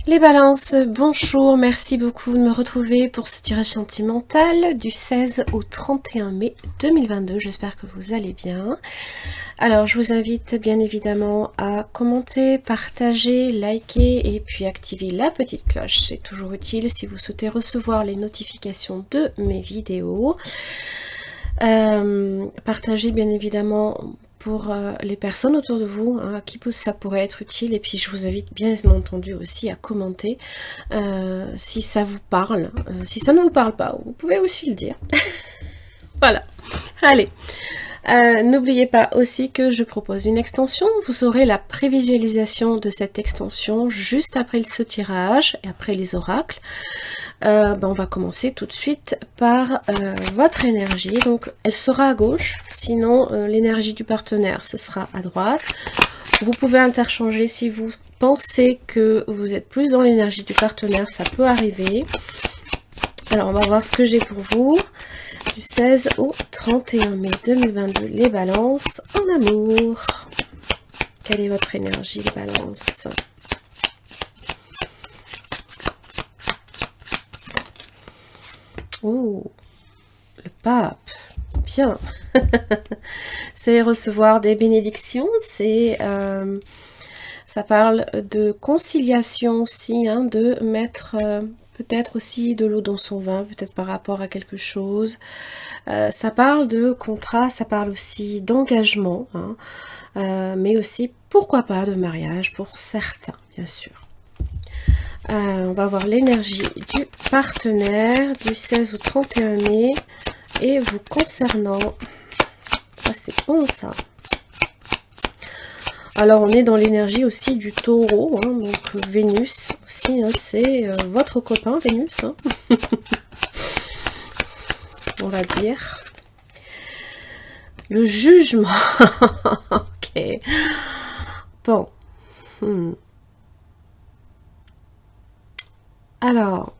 Les balances, bonjour, merci beaucoup de me retrouver pour ce tirage sentimental du 16 au 31 mai 2022. J'espère que vous allez bien. Alors, je vous invite bien évidemment à commenter, partager, liker et puis activer la petite cloche. C'est toujours utile si vous souhaitez recevoir les notifications de mes vidéos. Partagez bien évidemment pour les personnes autour de vous à qui ça pourrait être utile, et puis je vous invite bien entendu aussi à commenter si ça vous parle. Si ça ne vous parle pas, vous pouvez aussi le dire. Voilà, allez. N'oubliez pas aussi que je propose une extension. Vous aurez la prévisualisation de cette extension juste après ce tirage et après les oracles. On va commencer tout de suite par votre énergie. Donc elle sera à gauche, sinon l'énergie du partenaire ce sera à droite. Vous pouvez interchanger si vous pensez que vous êtes plus dans l'énergie du partenaire, ça peut arriver. Alors on va voir ce que j'ai pour vous. Du 16 au 31 mai 2022, les balances en amour. Quelle est votre énergie, les balances? Oh, le pape, bien. C'est recevoir des bénédictions, c'est ça parle de conciliation aussi, hein, de mettre peut-être aussi de l'eau dans son vin, peut-être par rapport à quelque chose. Ça parle de contrat, ça parle aussi d'engagement, hein, mais aussi, pourquoi pas, de mariage pour certains, bien sûr. On va voir l'énergie du partenaire du 16 au 31 mai et vous concernant. Ça, c'est bon, ça. Alors, on est dans l'énergie aussi du taureau, hein, donc Vénus aussi, hein, c'est votre copain, Vénus. Hein. On va dire. Le jugement. Ok. Bon. Alors,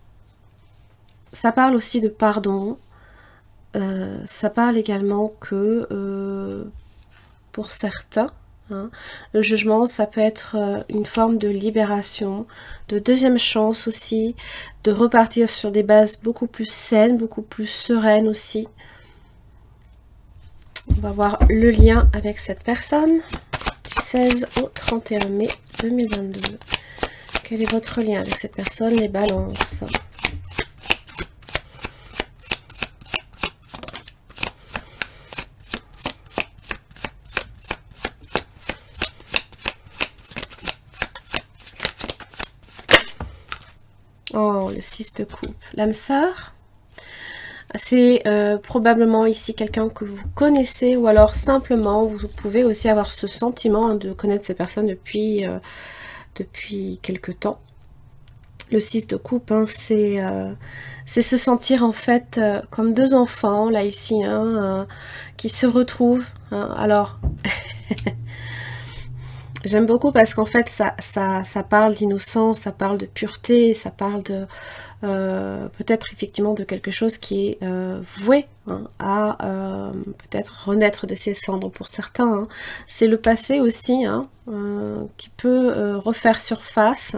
ça parle aussi de pardon. Ça parle également que pour certains, hein, le jugement, ça peut être une forme de libération, de deuxième chance aussi, de repartir sur des bases beaucoup plus saines, beaucoup plus sereines aussi. On va voir le lien avec cette personne du 16 au 31 mai 2022. Quel est votre lien avec cette personne, les balances? Oh, le 6 de coupe. L'âme sœur, c'est probablement ici quelqu'un que vous connaissez, ou alors simplement vous pouvez aussi avoir ce sentiment de connaître cette personne depuis quelque temps. Le 6 de coupe, hein, c'est se sentir en fait comme deux enfants, là ici, hein, qui se retrouvent. Hein. Alors, j'aime beaucoup parce qu'en fait ça parle d'innocence, ça parle de pureté, ça parle de peut-être effectivement de quelque chose qui est voué, hein, à peut-être renaître de ses cendres pour certains. Hein. C'est le passé aussi, hein, qui peut refaire surface.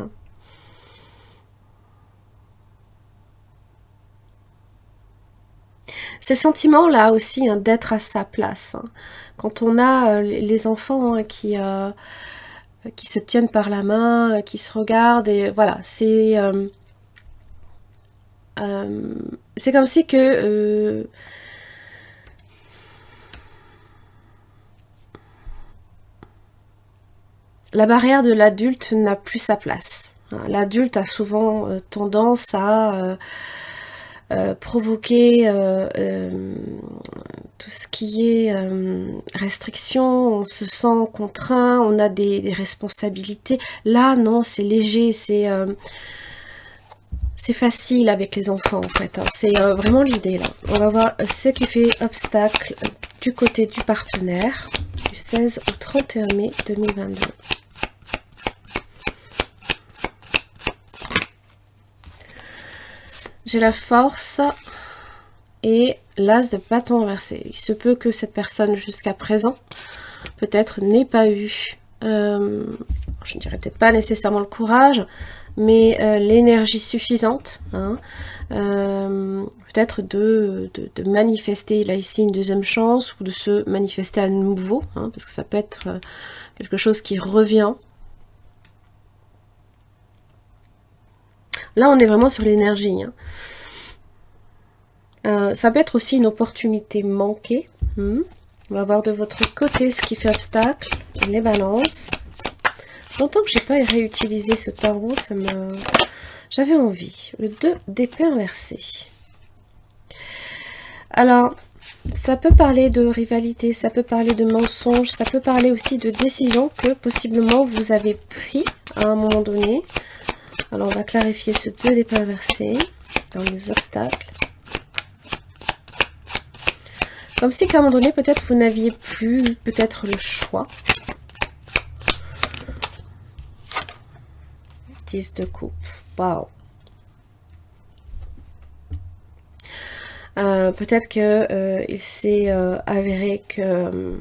C'est le sentiment là aussi, hein, d'être à sa place. Hein. Quand on a les enfants, hein, qui se tiennent par la main, qui se regardent, et voilà, c'est comme si que la barrière de l'adulte n'a plus sa place. L'adulte a souvent tendance à provoquer tout ce qui est restriction, on se sent contraint, on a des responsabilités. Là, non, c'est léger, c'est facile avec les enfants, en fait. Hein. C'est vraiment l'idée, là. On va voir ce qui fait obstacle du côté du partenaire, du 16 au 31 mai 2022. J'ai la force et l'as de bâton inversé. Il se peut que cette personne, jusqu'à présent, peut-être n'ait pas eu, je ne dirais peut-être pas nécessairement le courage, mais l'énergie suffisante, hein, peut-être de manifester là ici une deuxième chance, ou de se manifester à nouveau, hein, parce que ça peut être quelque chose qui revient. Là, on est vraiment sur l'énergie. Hein. Ça peut être aussi une opportunité manquée. On va voir de votre côté ce qui fait obstacle. Les balances. Longtemps que j'ai pas réutilisé ce tarot, ça me... J'avais envie. Le 2 d'épée inversée. Alors, ça peut parler de rivalité, ça peut parler de mensonge, ça peut parler aussi de décisions que possiblement vous avez pris à un moment donné. Alors, on va clarifier ce 2 d'épée inversée dans les obstacles. Comme si qu'à un moment donné, peut-être vous n'aviez plus peut-être le choix. 10 de coupe. Waouh. Peut-être que il s'est avéré que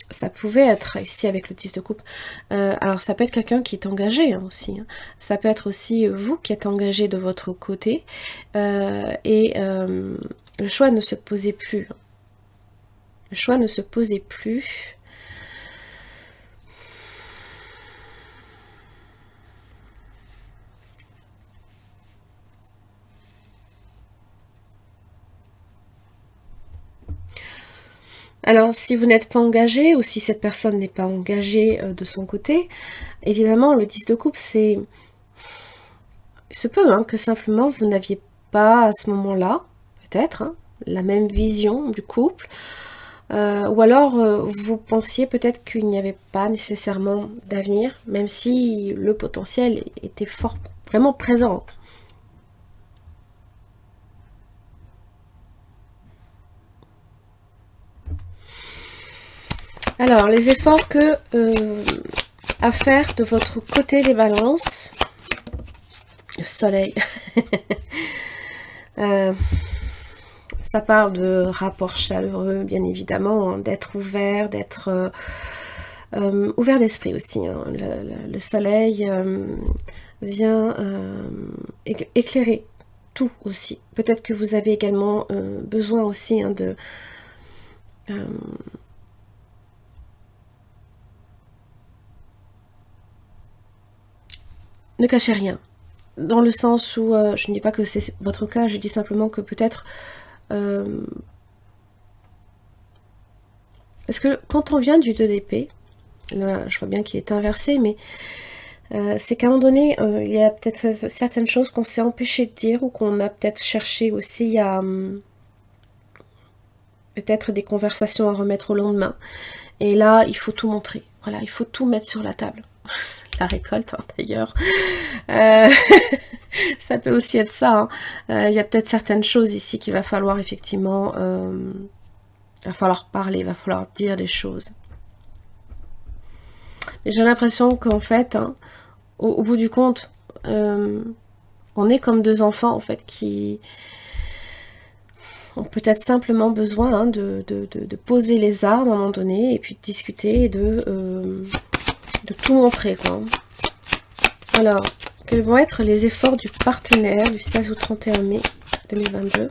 ça pouvait être ici avec le 10 de coupe. Alors ça peut être quelqu'un qui est engagé hein, aussi. Hein. Ça peut être aussi vous qui êtes engagé de votre côté. Et le choix ne se posait plus. Le choix ne se posait plus. Alors, si vous n'êtes pas engagé, ou si cette personne n'est pas engagée de son côté, évidemment, le 10 de coupe, c'est... Il se peut hein, que simplement vous n'aviez pas à ce moment-là, peut-être, hein, la même vision du couple, ou alors vous pensiez peut-être qu'il n'y avait pas nécessairement d'avenir, même si le potentiel était fort, vraiment présent. Alors, les efforts que à faire de votre côté des balances. Le soleil. Ça parle de rapports chaleureux, bien évidemment, hein, d'être ouvert, d'être ouvert d'esprit aussi. Hein. Le soleil vient éclairer tout aussi. Peut-être que vous avez également besoin aussi hein, de... ne cachez rien. Dans le sens où, je ne dis pas que c'est votre cas, je dis simplement que peut-être... parce que quand on vient du 2 d'épée, là je vois bien qu'il est inversé, mais c'est qu'à un moment donné, il y a peut-être certaines choses qu'on s'est empêché de dire, ou qu'on a peut-être cherché aussi à... peut-être des conversations à remettre au lendemain. Et là, il faut tout montrer. Voilà, il faut tout mettre sur la table. La récolte, hein, d'ailleurs. Ça peut aussi être ça. Hein. Il y a peut-être certaines choses ici qu'il va falloir effectivement... il va falloir parler, il va falloir dire des choses. Mais j'ai l'impression qu'en fait, hein, au bout du compte, on est comme deux enfants, en fait, qui ont peut-être simplement besoin hein, de poser les armes à un moment donné, et puis de discuter et de tout montrer, quoi. Alors, quels vont être les efforts du partenaire du 16 au 31 mai 2022 ?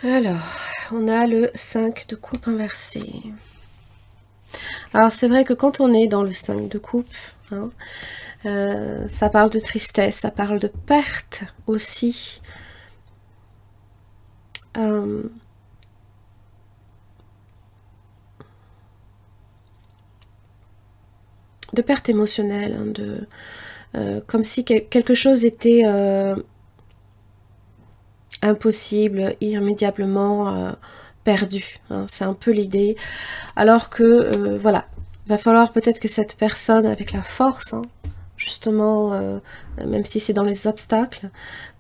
Alors, on a le 5 de coupe inversé. Alors, c'est vrai que quand on est dans le 5 de coupe, hein, ça parle de tristesse, ça parle de perte aussi. De perte émotionnelle, hein, comme si quelque chose était impossible, irrémédiablement perdu. Hein, c'est un peu l'idée. Alors que, voilà, va falloir peut-être que cette personne, avec la force, hein, justement, même si c'est dans les obstacles,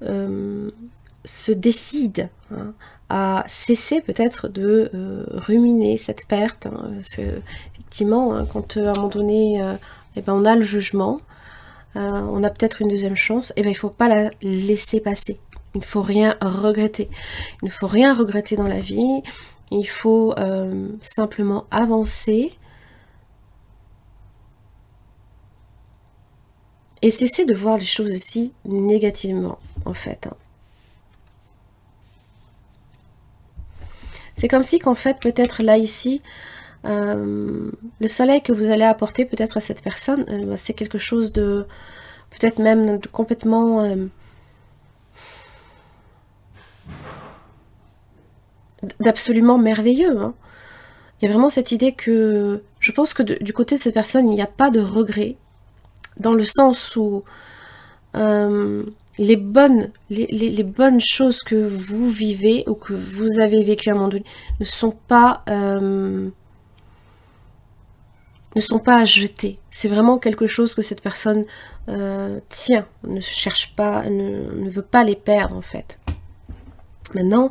se décide hein, à cesser peut-être de ruminer cette perte. Hein, parce que, effectivement, hein, quand à un moment donné, eh ben, on a le jugement, on a peut-être une deuxième chance, et ben, il ne faut pas la laisser passer. Il ne faut rien regretter. Il ne faut rien regretter dans la vie. Il faut simplement avancer et cesser de voir les choses aussi négativement, en fait. C'est comme si qu'en fait, peut-être là, ici, le soleil que vous allez apporter peut-être à cette personne, c'est quelque chose de, peut-être même de complètement... d'absolument merveilleux. Hein. Il y a vraiment cette idée que, je pense que du côté de cette personne, il n'y a pas de regret, dans le sens où les bonnes choses que vous vivez ou que vous avez vécues à un moment donné ne sont pas à jeter. C'est vraiment quelque chose que cette personne tient, ne cherche pas, ne veut pas les perdre en fait. Maintenant,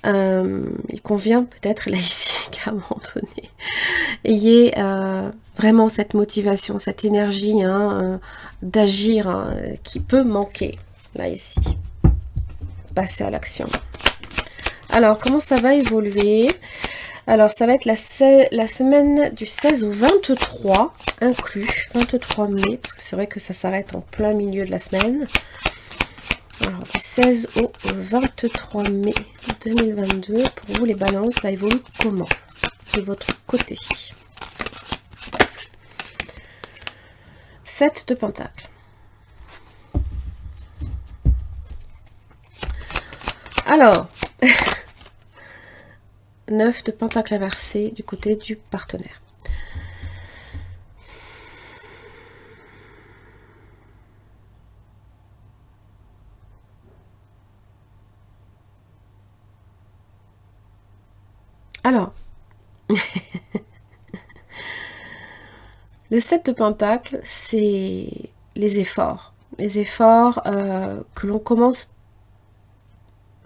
il convient peut-être là ici qu'à un moment donné, ayez vraiment cette motivation, cette énergie d'agir qui peut manquer là ici. Passer à l'action. Alors, comment ça va évoluer? Alors, ça va être la semaine du 16 au 23 inclus, 23 mai, parce que c'est vrai que ça s'arrête en plein milieu de la semaine. Alors, du 16 au 23 mai 2022, pour vous les balances, ça évolue comment de votre côté? 7 de pentacles. Alors, 9 de pentacles inversés du côté du partenaire. Alors, le 7 de pentacle, c'est les efforts. Les efforts que l'on commence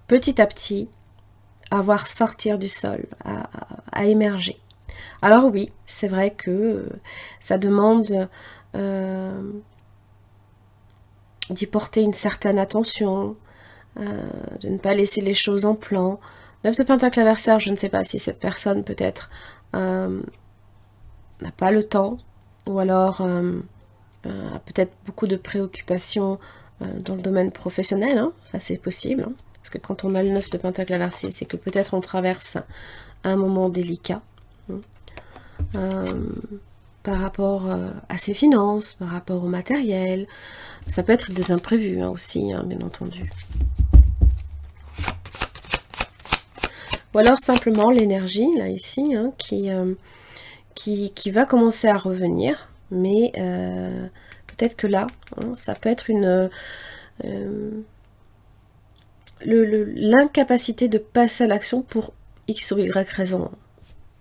petit à petit à voir sortir du sol, à émerger. Alors oui, c'est vrai que ça demande d'y porter une certaine attention, de ne pas laisser les choses en plan. 9 de pentacle inversé, je ne sais pas si cette personne peut-être n'a pas le temps, ou alors a peut-être beaucoup de préoccupations dans le domaine professionnel, hein, ça c'est possible, hein, parce que quand on a le 9 de pentacle inversé, c'est que peut-être on traverse un moment délicat, par rapport à ses finances, par rapport au matériel, ça peut être des imprévus aussi, hein, bien entendu. Ou alors simplement l'énergie, là, ici, hein, qui va commencer à revenir. Mais peut-être que là, hein, ça peut être l'incapacité de passer à l'action pour X ou Y raison.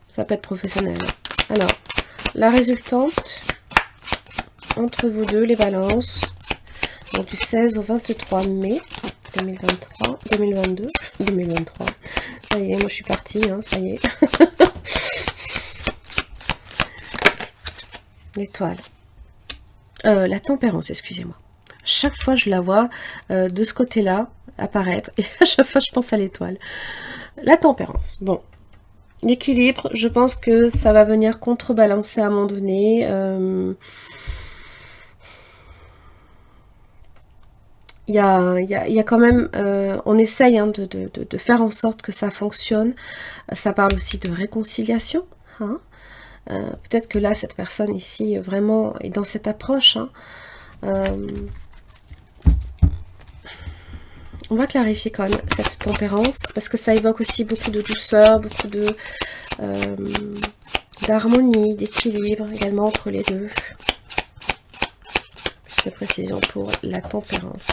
Ça peut être professionnel. Alors, la résultante, entre vous deux, les balances, donc du 16 au 23 mai 2023. Ça y est, moi je suis partie, hein, ça y est. L'étoile. La tempérance, excusez-moi. Chaque fois, je la vois de ce côté-là apparaître. Et à chaque fois, je pense à l'étoile. La tempérance. Bon. L'équilibre, je pense que ça va venir contrebalancer à un moment donné. Il y a quand même, on essaye hein, de faire en sorte que ça fonctionne. Ça parle aussi de réconciliation. Hein. Peut-être que là, cette personne ici, vraiment, est dans cette approche. Hein. On va clarifier quand même cette tempérance, parce que ça évoque aussi beaucoup de douceur, beaucoup d'harmonie, d'équilibre également entre les deux. Plus de précision pour la tempérance.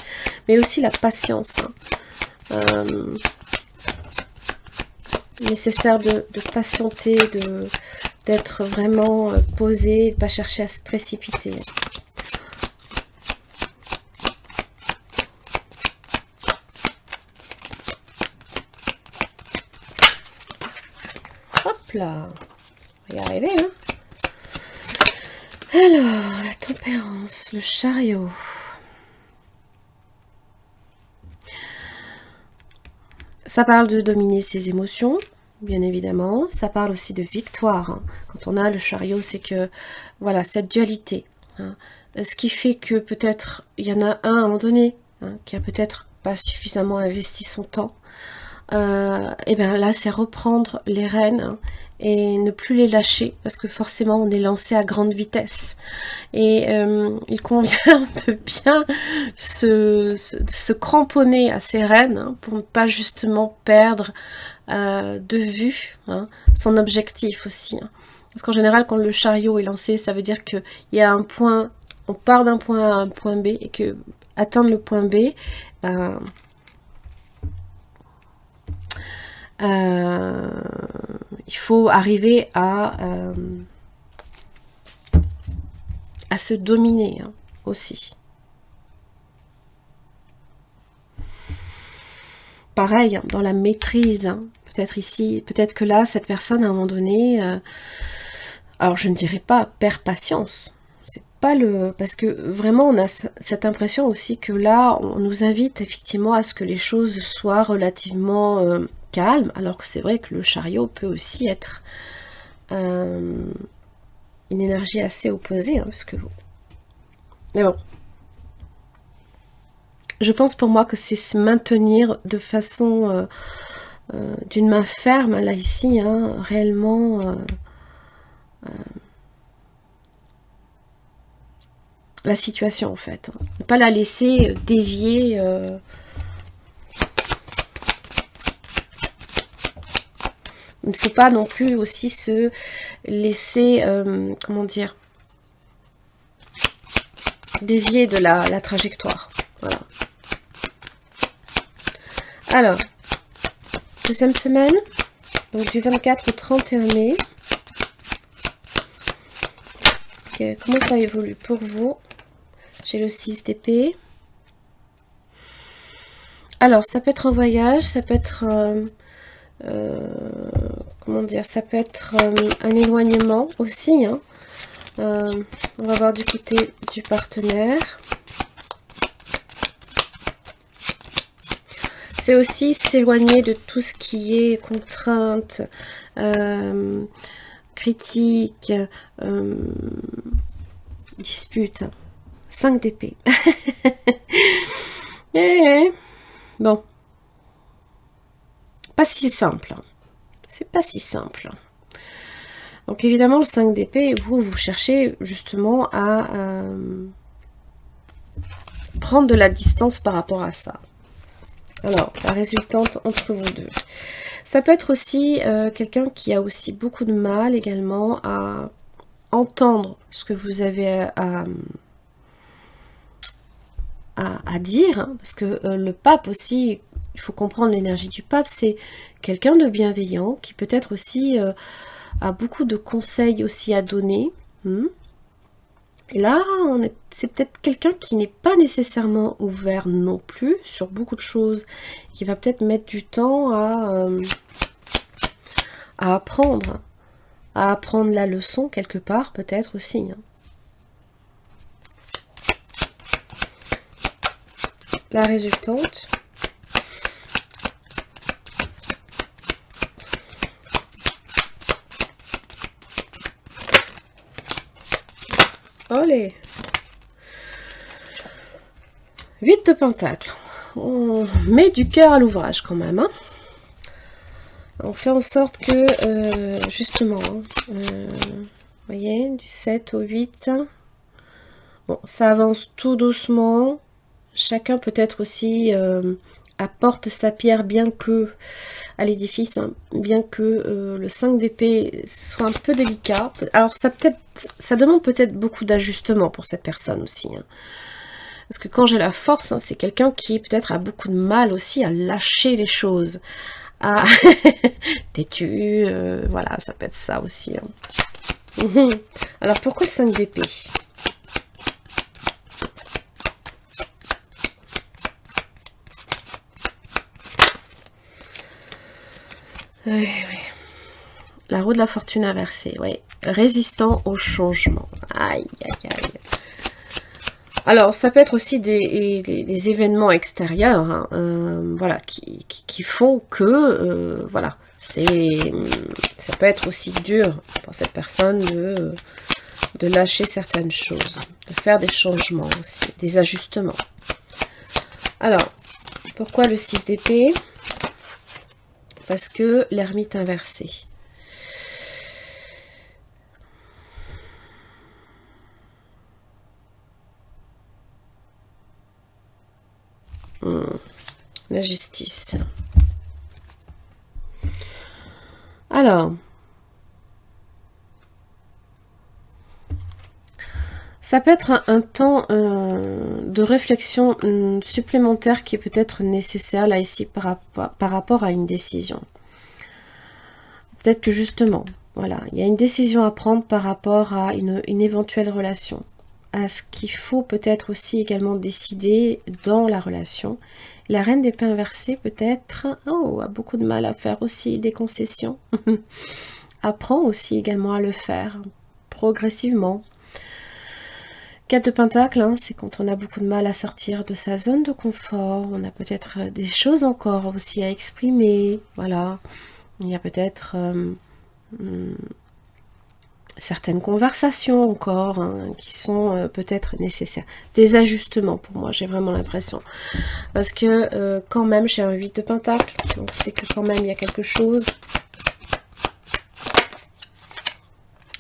Mais aussi la patience. Hein. Nécessaire de patienter, d'être vraiment posé, de ne pas chercher à se précipiter. Hop là, on va y arriver. Hein. Alors, la tempérance, le chariot. Ça parle de dominer ses émotions, bien évidemment. Ça parle aussi de victoire. Hein. Quand on a le chariot, c'est que, voilà, cette dualité. Hein. Ce qui fait que peut-être, il y en a un à un moment donné, hein, qui a peut-être pas suffisamment investi son temps. Et bien là, c'est reprendre les rênes, hein, et ne plus les lâcher, parce que forcément, on est lancé à grande vitesse. Et il convient de bien se cramponner à ces rênes, hein, pour ne pas justement perdre de vue, hein, son objectif aussi. Hein. Parce qu'en général, quand le chariot est lancé, ça veut dire qu'il y a un point, on part d'un point A à un point B, et que atteindre le point B, ben, il faut arriver à se dominer, hein, aussi. Pareil, hein, dans la maîtrise, hein, peut-être ici, peut-être que là, cette personne, à un moment donné, alors je ne dirais pas perd patience, c'est pas le... Parce que vraiment, on a cette impression aussi que là, on nous invite effectivement à ce que les choses soient relativement calmes, alors que c'est vrai que le chariot peut aussi être une énergie assez opposée, hein, parce que... Mais bon. Je pense pour moi que c'est se maintenir de façon... d'une main ferme, là, ici, hein, réellement... la situation, en fait. Ne pas la laisser dévier... Il ne faut pas non plus aussi se laisser, comment dire, dévier de la trajectoire. Voilà. Alors, deuxième semaine, donc du 24 au 31 mai. Okay, comment ça évolue pour vous? J'ai le 6 d'épée. Alors, ça peut être un voyage, ça peut être... comment dire, ça peut être un éloignement aussi, hein. On va voir du côté du partenaire. C'est aussi s'éloigner de tout ce qui est contrainte, critique, dispute. 5 d'épée. Bon. Pas si simple. C'est pas si simple. Donc évidemment, le 5 d'épée, vous cherchez justement à prendre de la distance par rapport à ça. Alors, la résultante entre vous deux. Ça peut être aussi quelqu'un qui a aussi beaucoup de mal également à entendre ce que vous avez à dire, hein, parce que le pape aussi, il faut comprendre l'énergie du pape, c'est quelqu'un de bienveillant qui peut-être aussi a beaucoup de conseils aussi à donner. Et là, c'est peut-être quelqu'un qui n'est pas nécessairement ouvert non plus sur beaucoup de choses, qui va peut-être mettre du temps à apprendre la leçon quelque part, peut-être aussi. Hein. La résultante. Allez. 8 de pentacles. On met du cœur à l'ouvrage quand même. Hein. On fait en sorte que, justement, vous voyez, du 7 au 8. Bon, ça avance tout doucement. Chacun peut-être aussi apporte sa pierre bien que à l'édifice, hein, bien que le 5 d'épée soit un peu délicat. Alors ça demande peut-être beaucoup d'ajustement pour cette personne aussi. Hein. Parce que quand j'ai la force, hein, c'est quelqu'un qui peut-être a beaucoup de mal aussi à lâcher les choses. À têtu, voilà, ça peut être ça aussi. Hein. Alors pourquoi le 5 d'épée ? Oui. La roue de la fortune inversée, oui. Résistant au changement. Aïe, aïe, aïe. Alors, ça peut être aussi des événements extérieurs, hein, voilà, qui font que, voilà, Ça peut être aussi dur pour cette personne de lâcher certaines choses, de faire des changements aussi, des ajustements. Alors, pourquoi le 6 d'épée? Parce que l'ermite inversé. La justice. Alors, ça peut être un temps de réflexion supplémentaire qui est peut-être nécessaire là ici par rapport à une décision. Peut-être que justement, voilà, il y a une décision à prendre par rapport à une éventuelle relation. À ce qu'il faut peut-être aussi également décider dans la relation. La reine d'épée inversée peut-être a beaucoup de mal à faire aussi des concessions. Apprend aussi également à le faire progressivement. 4 de Pentacle, hein, c'est quand on a beaucoup de mal à sortir de sa zone de confort. On a peut-être des choses encore aussi à exprimer. Voilà, il y a peut-être certaines conversations encore qui sont peut-être nécessaires. Des ajustements pour moi, j'ai vraiment l'impression. Parce que quand même, j'ai un 8 de Pentacle, donc c'est que quand même il y a quelque chose.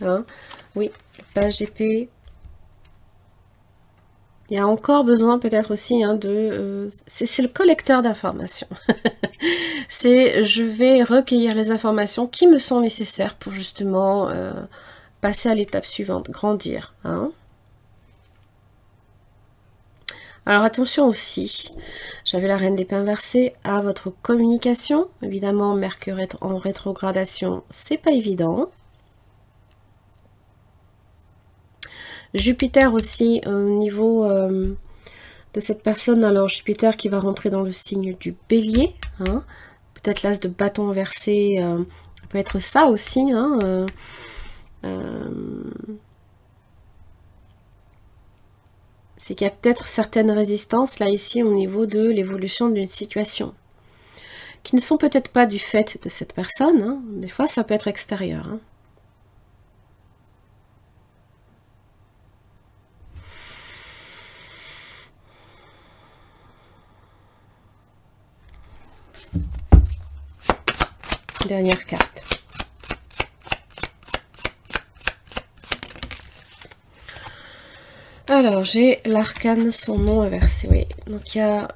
Hein, oui, page d'épée. Il y a encore besoin peut-être aussi de... c'est le collecteur d'informations. C'est je vais recueillir les informations qui me sont nécessaires pour justement... passer à l'étape suivante, grandir. Hein. Alors attention aussi, j'avais la reine d'épée inversée à votre communication. Évidemment, Mercure en rétrogradation, c'est pas évident. Jupiter aussi au niveau de cette personne. Alors Jupiter qui va rentrer dans le signe du Bélier. Hein. Peut-être l'as de bâton inversé, ça peut être ça aussi. Hein, c'est qu'il y a peut-être certaines résistances là ici au niveau de l'évolution d'une situation qui ne sont peut-être pas du fait de cette personne, hein. Des fois ça peut être extérieur. Hein. Dernière carte. Alors, j'ai l'arcane, son nom inversé, oui. Donc, il y a...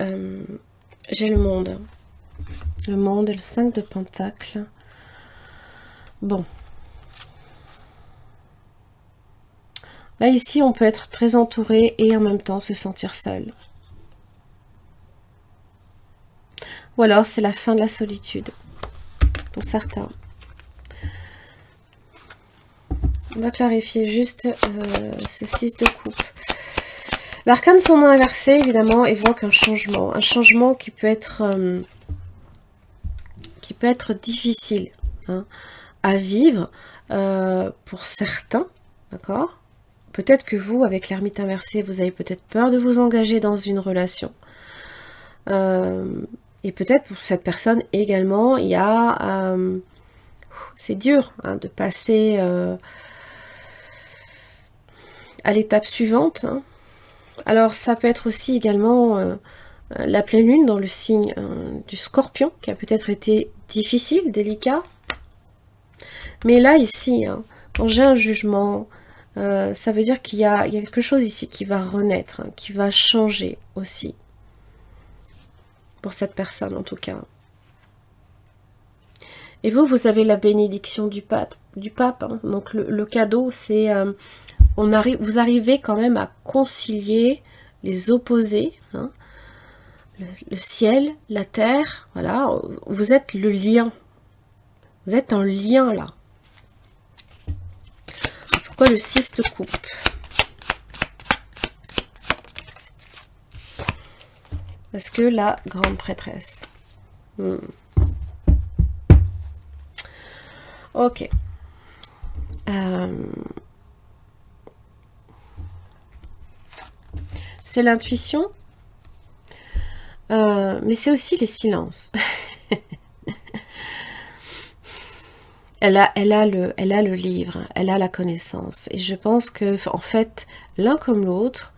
j'ai le monde. Le monde et le 5 de Pentacle. Bon. Là, ici, on peut être très entouré et en même temps se sentir seul. Ou alors, c'est la fin de la solitude. Pour certains. On va clarifier juste ce 6 de coupe. L'arcane son nom inversé, évidemment, évoque un changement qui peut être difficile à vivre pour certains, d'accord. Peut-être que vous, avec l'ermite inversé, vous avez peut-être peur de vous engager dans une relation. Et peut-être pour cette personne également, il y a... c'est dur de passer à l'étape suivante. Hein. Alors ça peut être aussi également la pleine lune dans le signe du Scorpion, qui a peut-être été difficile, délicat. Mais là, ici, quand j'ai un jugement, ça veut dire qu'il y a quelque chose ici qui va renaître, qui va changer aussi. Pour cette personne, en tout cas. Et vous avez la bénédiction du pape. Hein. Donc le cadeau, c'est... vous arrivez quand même à concilier les opposés. Hein. Le ciel, la terre, voilà. Vous êtes le lien. Vous êtes un lien, là. Pourquoi le 6 de coupe? Parce que la grande prêtresse. Ok. C'est l'intuition. Mais c'est aussi les silences. elle a le livre, elle a la connaissance. Et je pense que, en fait, l'un comme l'autre,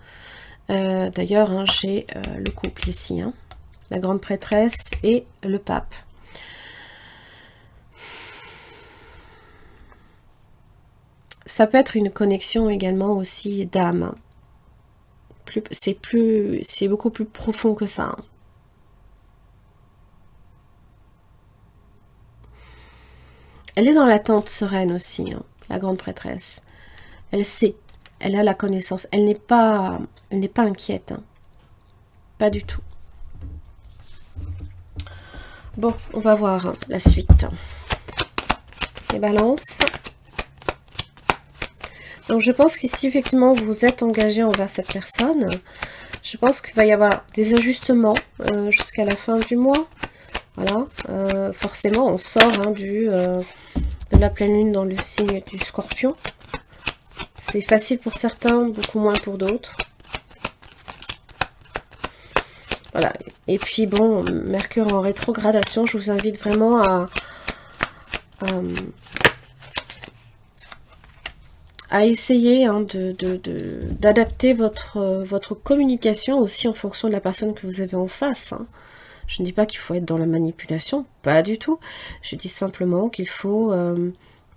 d'ailleurs, hein, j'ai le couple ici, hein, la grande prêtresse et le pape. Ça peut être une connexion également aussi d'âme. C'est beaucoup plus profond que ça. Hein. Elle est dans l'attente sereine aussi, hein, la grande prêtresse. Elle sait, elle a la connaissance. Elle n'est pas inquiète. Hein. Pas du tout. Bon, on va voir hein, la suite. Les balances. Donc je pense qu'ici, effectivement, vous êtes engagé envers cette personne. Je pense qu'il va y avoir des ajustements jusqu'à la fin du mois. Voilà. Forcément, on sort hein, de la pleine lune dans le signe du Scorpion. C'est facile pour certains, beaucoup moins pour d'autres. Voilà. Et puis bon, Mercure en rétrogradation, je vous invite vraiment à essayer hein, d'adapter votre communication aussi en fonction de la personne que vous avez en face. Hein. Je ne dis pas qu'il faut être dans la manipulation, pas du tout. Je dis simplement qu'il faut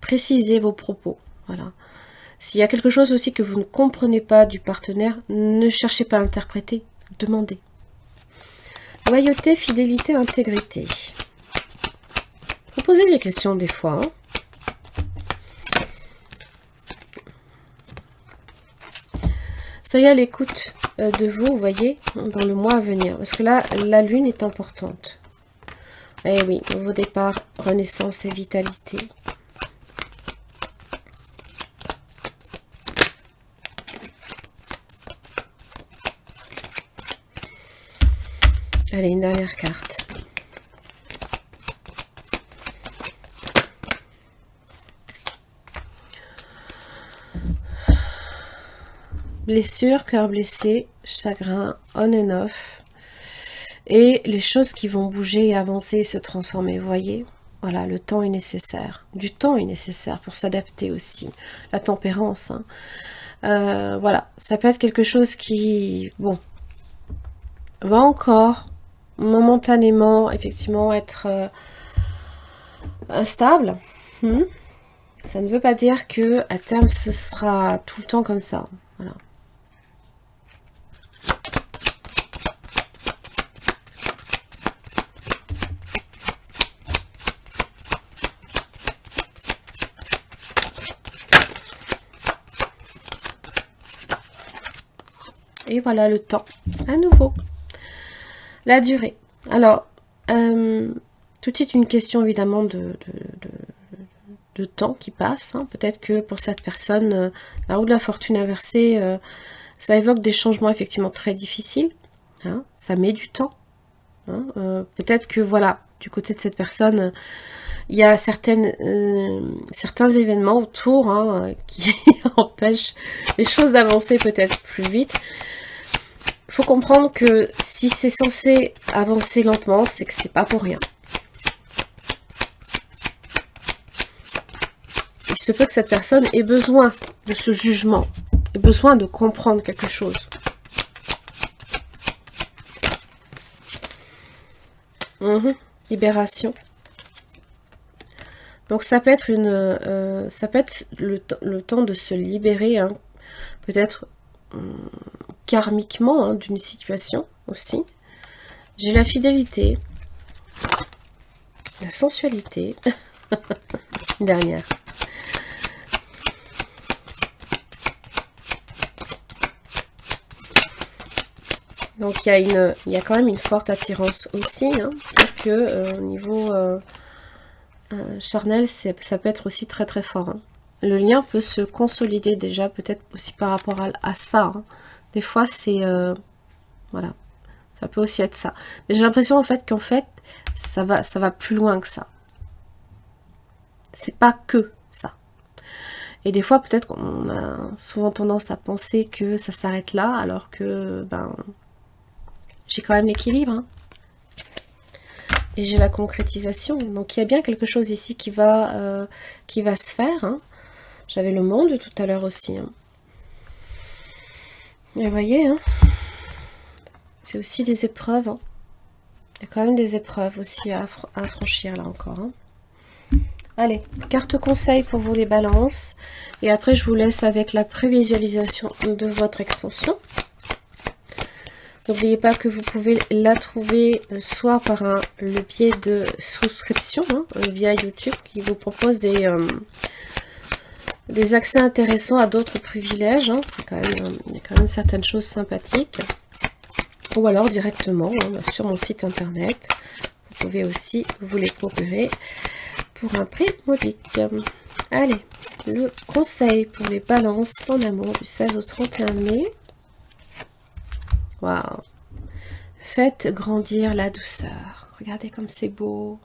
préciser vos propos. Voilà. S'il y a quelque chose aussi que vous ne comprenez pas du partenaire, ne cherchez pas à interpréter, demandez. Loyauté, fidélité, intégrité. Vous posez des questions des fois. Hein. Soyez à l'écoute de vous voyez, dans le mois à venir. Parce que là, la lune est importante. Eh oui, nouveau départ, renaissance et vitalité. Allez, une dernière carte. Blessure, cœur blessé, chagrin, on and off. Et les choses qui vont bouger et avancer et se transformer, vous voyez. Voilà, le temps est nécessaire. Du temps est nécessaire pour s'adapter aussi. La tempérance. Hein. Voilà, ça peut être quelque chose qui, bon, va encore momentanément, effectivement, être instable. Ça ne veut pas dire que à terme, ce sera tout le temps comme ça. Voilà. Et voilà le temps, à nouveau. La durée. Alors, tout est une question évidemment de temps qui passe. Hein. Peut-être que pour cette personne, la roue de la fortune inversée, ça évoque des changements effectivement très difficiles. Hein. Ça met du temps. Hein. Peut-être que voilà, du côté de cette personne, il y a certains événements autour hein, qui empêchent les choses d'avancer peut-être plus vite. Il faut comprendre que si c'est censé avancer lentement, c'est que c'est pas pour rien. Il se peut que cette personne ait besoin de ce jugement, ait besoin de comprendre quelque chose. Libération. Donc ça peut être le temps de se libérer, hein, peut-être karmiquement hein, d'une situation aussi. J'ai la fidélité, la sensualité, une dernière. Donc il y a quand même une forte attirance aussi, hein, que au niveau charnel, ça peut être aussi très très fort. Hein. Le lien peut se consolider déjà, peut-être aussi par rapport à ça. Hein. Des fois, c'est... voilà. Ça peut aussi être ça. Mais j'ai l'impression, en fait, ça va plus loin que ça. C'est pas que ça. Et des fois, peut-être qu'on a souvent tendance à penser que ça s'arrête là, alors que, ben... j'ai quand même l'équilibre. Hein. et j'ai la concrétisation. Donc il y a bien quelque chose ici qui va se faire. Hein. J'avais le monde tout à l'heure aussi. Hein. Et vous voyez, hein, c'est aussi des épreuves. Hein. Il y a quand même des épreuves aussi à franchir là encore. Hein. Allez, carte conseil pour vous les balances. Et après, je vous laisse avec la prévisualisation de votre extension. N'oubliez pas que vous pouvez la trouver soit par le biais de souscription, hein, via YouTube, qui vous propose des accès intéressants à d'autres privilèges. Hein. Il y a quand même certaines choses sympathiques. Ou alors directement hein, sur mon site internet. Vous pouvez aussi vous les procurer pour un prix modique. Allez, le conseil pour les balances en amour du 16 au 31 mai. Waouh! Faites grandir la douceur. Regardez comme c'est beau.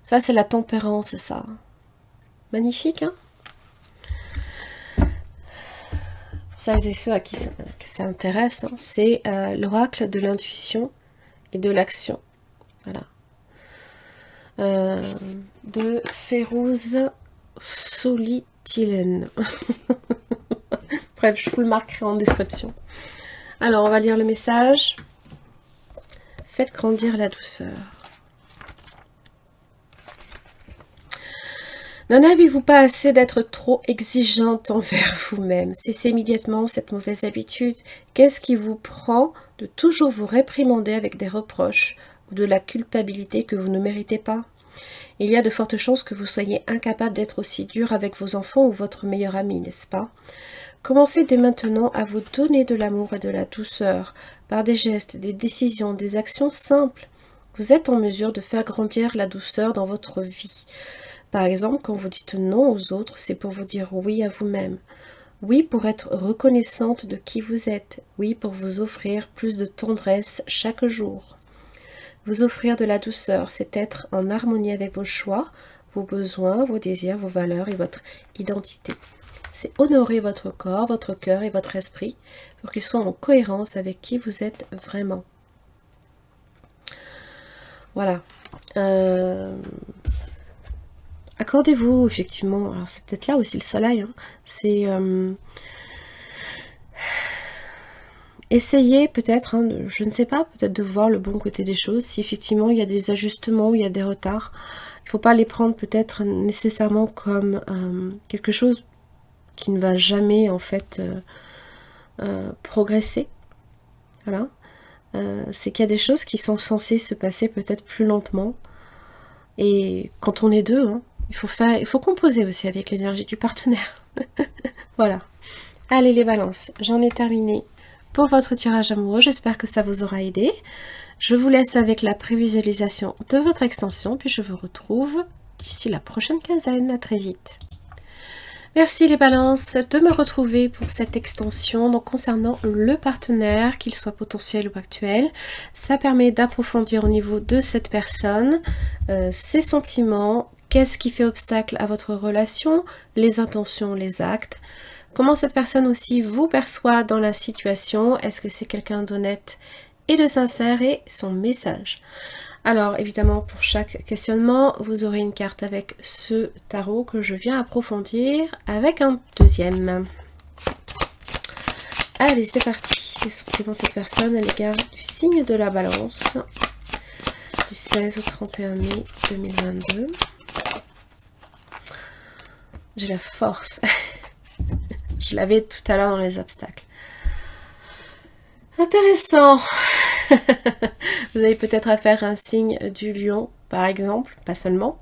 Ça, c'est la tempérance, c'est ça. Magnifique, hein? Pour celles et ceux à qui ça intéresse, hein, c'est l'oracle de l'intuition et de l'action. Voilà. De Férouz Solitilen. Bref, je vous le marquerai en description. Alors, on va lire le message. Faites grandir la douceur. N'en avez-vous pas assez d'être trop exigeante envers vous-même? Cessez immédiatement cette mauvaise habitude. Qu'est-ce qui vous prend de toujours vous réprimander avec des reproches ou de la culpabilité que vous ne méritez pas? Il y a de fortes chances que vous soyez incapable d'être aussi dur avec vos enfants ou votre meilleur ami, n'est-ce pas? Commencez dès maintenant à vous donner de l'amour et de la douceur par des gestes, des décisions, des actions simples. Vous êtes en mesure de faire grandir la douceur dans votre vie. Par exemple, quand vous dites non aux autres, c'est pour vous dire oui à vous-même. Oui pour être reconnaissante de qui vous êtes. Oui pour vous offrir plus de tendresse chaque jour. Vous offrir de la douceur, c'est être en harmonie avec vos choix, vos besoins, vos désirs, vos valeurs et votre identité. C'est honorer votre corps, votre cœur et votre esprit pour qu'ils soient en cohérence avec qui vous êtes vraiment. Voilà. Accordez-vous, effectivement, alors c'est peut-être là aussi le soleil, hein, c'est essayez peut-être, hein, je ne sais pas, peut-être de voir le bon côté des choses, si effectivement il y a des ajustements, il y a des retards, il ne faut pas les prendre peut-être nécessairement comme quelque chose qui ne va jamais en fait progresser, voilà, c'est qu'il y a des choses qui sont censées se passer peut-être plus lentement, et quand on est deux, hein, il faut composer aussi avec l'énergie du partenaire. Voilà. Allez les balances, j'en ai terminé pour votre tirage amoureux. J'espère que ça vous aura aidé. Je vous laisse avec la prévisualisation de votre extension, puis je vous retrouve d'ici la prochaine quinzaine. À très vite. Merci les balances de me retrouver pour cette extension. Donc concernant le partenaire, qu'il soit potentiel ou actuel, ça permet d'approfondir au niveau de cette personne, ses sentiments, qu'est-ce qui fait obstacle à votre relation, les intentions, les actes, comment cette personne aussi vous perçoit dans la situation, est-ce que c'est quelqu'un d'honnête et de sincère, et son message. Alors évidemment pour chaque questionnement vous aurez une carte avec ce tarot que je viens approfondir avec un deuxième. Allez c'est parti, les sentiments de cette personne à l'égard du signe de la balance du 16 au 31 mai 2022. J'ai la force. Je l'avais tout à l'heure dans les obstacles. Intéressant. Vous avez peut-être à faire un signe du lion, par exemple, pas seulement.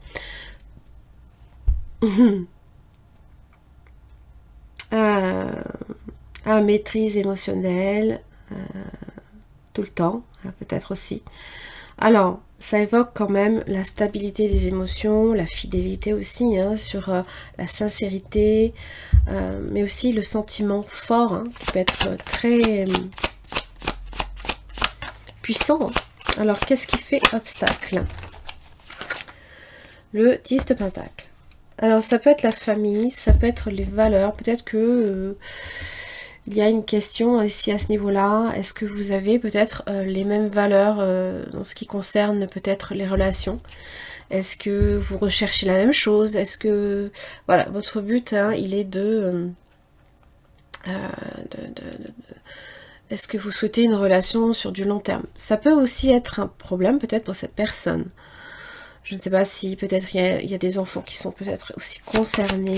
Maîtrise émotionnelle, tout le temps, peut-être aussi. Alors, ça évoque quand même la stabilité des émotions, la fidélité aussi, hein, sur la sincérité, mais aussi le sentiment fort, hein, qui peut être très puissant. Alors, qu'est-ce qui fait obstacle? Le 10 de Pentacle. Alors, ça peut être la famille, ça peut être les valeurs, peut-être que il y a une question ici à ce niveau-là. Est-ce que vous avez peut-être les mêmes valeurs dans ce qui concerne peut-être les relations? Est-ce que vous recherchez la même chose? Est-ce que, voilà, votre but, hein, il est est-ce que vous souhaitez une relation sur du long terme? Ça peut aussi être un problème peut-être pour cette personne. Je ne sais pas si peut-être il y a des enfants qui sont peut-être aussi concernés.